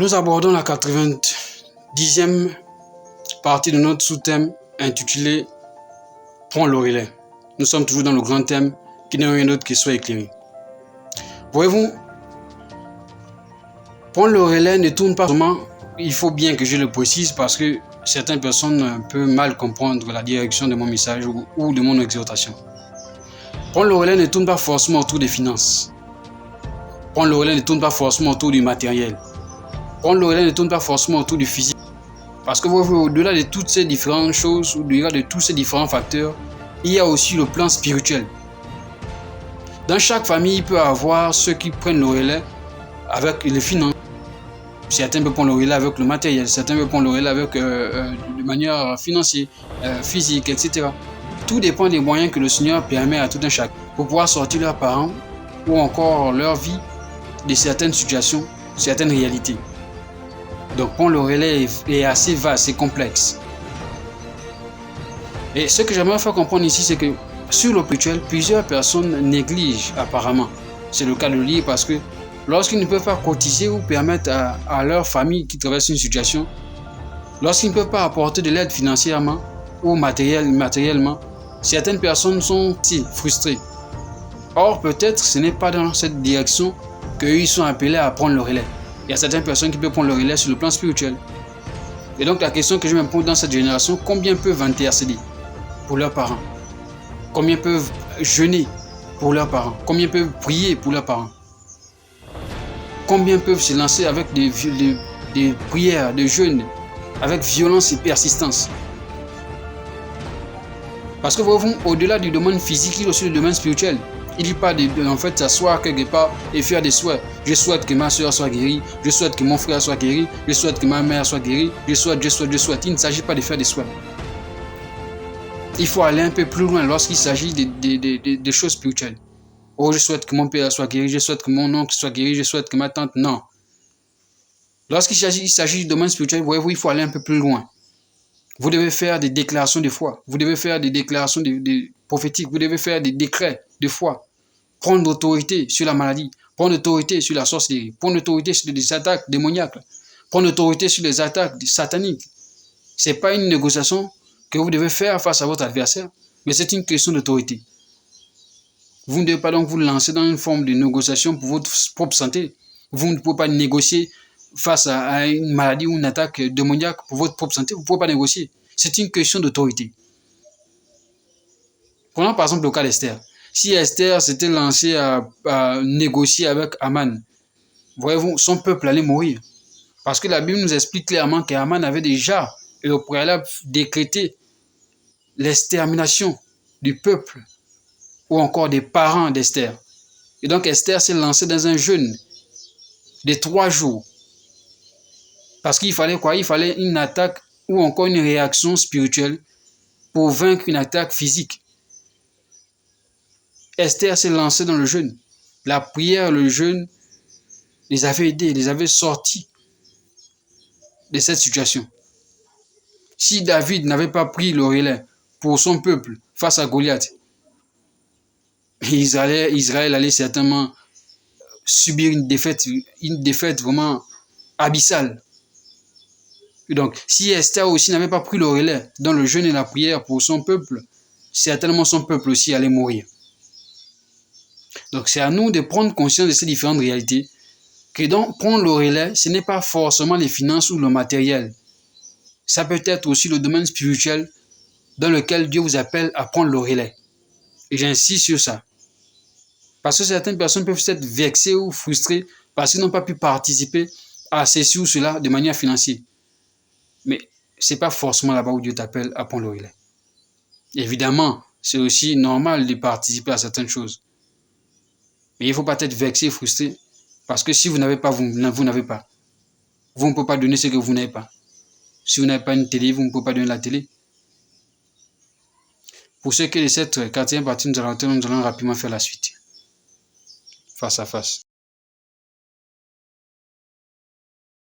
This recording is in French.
Nous abordons la 90e partie de notre sous-thème intitulé « Prends le relais ». Nous sommes toujours dans le grand thème qui n'est rien d'autre que soit éclairé. Voyez-vous, prendre le relais ne tourne pas seulement, il faut bien que je le précise parce que certaines personnes peuvent mal comprendre la direction de mon message ou de mon exhortation. Prendre le relais ne tourne pas forcément autour des finances. Prendre le relais ne tourne pas forcément autour du matériel. Prendre le relais ne tourne pas forcément autour du physique. Parce que au-delà de toutes ces différentes choses, au-delà de tous ces différents facteurs, il y a aussi le plan spirituel. Dans chaque famille, il peut y avoir ceux qui prennent le relais avec les finances. Certains peuvent prendre le relais avec le matériel, certains peuvent prendre le relais avec de manière financière, physique, etc. Tout dépend des moyens que le Seigneur permet à tout un chacun pour pouvoir sortir leurs parents ou encore leur vie de certaines situations, certaines réalités. Donc prendre le relais est assez vaste et complexe. Et ce que j'aimerais faire comprendre ici, c'est que sur le spirituel, plusieurs personnes négligent apparemment. C'est le cas de lire parce que lorsqu'ils ne peuvent pas cotiser ou permettre à leur famille qui traverse une situation, lorsqu'ils ne peuvent pas apporter de l'aide financièrement ou matériellement, certaines personnes sont frustrées. Or, peut-être ce n'est pas dans cette direction qu'ils sont appelés à prendre le relais. Il y a certaines personnes qui peuvent prendre le relais sur le plan spirituel. Et donc la question que je me pose dans cette génération, combien peuvent intercéder pour leurs parents? Combien peuvent jeûner pour leurs parents? Combien peuvent prier pour leurs parents? Combien peuvent se lancer avec des prières, des jeûnes, avec violence et persistance? Parce que vous, au-delà du domaine physique, il y a aussi le domaine spirituel. Il ne dit pas en fait s'asseoir quelque part et faire des souhaits. Je souhaite que ma soeur soit guérie, je souhaite que mon frère soit guéri, je souhaite que ma mère soit guérie, je souhaite. Il ne s'agit pas de faire des souhaits. Il faut aller un peu plus loin lorsqu'il s'agit des choses spirituelles. Oh, je souhaite que mon père soit guéri, je souhaite que mon oncle soit guéri, je souhaite que ma tante... Non. Lorsqu'il s'agit du domaine spirituel, voyez-vous, il faut aller un peu plus loin. Vous devez faire des déclarations de foi. Vous devez faire des déclarations prophétiques. Vous devez faire des décrets de foi. Prendre l'autorité sur la maladie. Prendre l'autorité sur la sorcellerie. Prendre l'autorité sur les attaques démoniaques. Prendre l'autorité sur les attaques sataniques. Ce n'est pas une négociation que vous devez faire face à votre adversaire, mais c'est une question d'autorité. Vous ne devez pas donc vous lancer dans une forme de négociation pour votre propre santé. Vous ne pouvez pas négocier face à une maladie ou une attaque démoniaque pour votre propre santé. Vous ne pouvez pas négocier. C'est une question d'autorité. Prenons par exemple le cas d'Esther. Si Esther s'était lancée à négocier avec Aman, voyez-vous, son peuple allait mourir. Parce que la Bible nous explique clairement qu'Aman avait déjà, au préalable, décrété l'extermination du peuple ou encore des parents d'Esther. Et donc Esther s'est lancée dans un jeûne de 3 jours. Parce qu'il fallait quoi? Il fallait une attaque ou encore une réaction spirituelle pour vaincre une attaque physique. Esther s'est lancée dans le jeûne. La prière, le jeûne les avait aidés, les avait sortis de cette situation. Si David n'avait pas pris le relais pour son peuple face à Goliath, Israël allait certainement subir une défaite vraiment abyssale. Et donc, si Esther aussi n'avait pas pris le relais dans le jeûne et la prière pour son peuple, certainement son peuple aussi allait mourir. Donc, c'est à nous de prendre conscience de ces différentes réalités, que donc prendre le relais, ce n'est pas forcément les finances ou le matériel. Ça peut être aussi le domaine spirituel dans lequel Dieu vous appelle à prendre le relais. Et j'insiste sur ça. Parce que certaines personnes peuvent être vexées ou frustrées parce qu'ils n'ont pas pu participer à ceci ou cela de manière financière. Mais ce n'est pas forcément là-bas où Dieu t'appelle à prendre le relais. Évidemment, c'est aussi normal de participer à certaines choses. Mais il ne faut pas être vexé et frustré. Parce que si vous n'avez pas, vous n'avez pas. Vous ne pouvez pas donner ce que vous n'avez pas. Si vous n'avez pas une télé, vous ne pouvez pas donner la télé. Pour ce qui est de cette 4e partie, nous allons rapidement faire la suite. Face à face.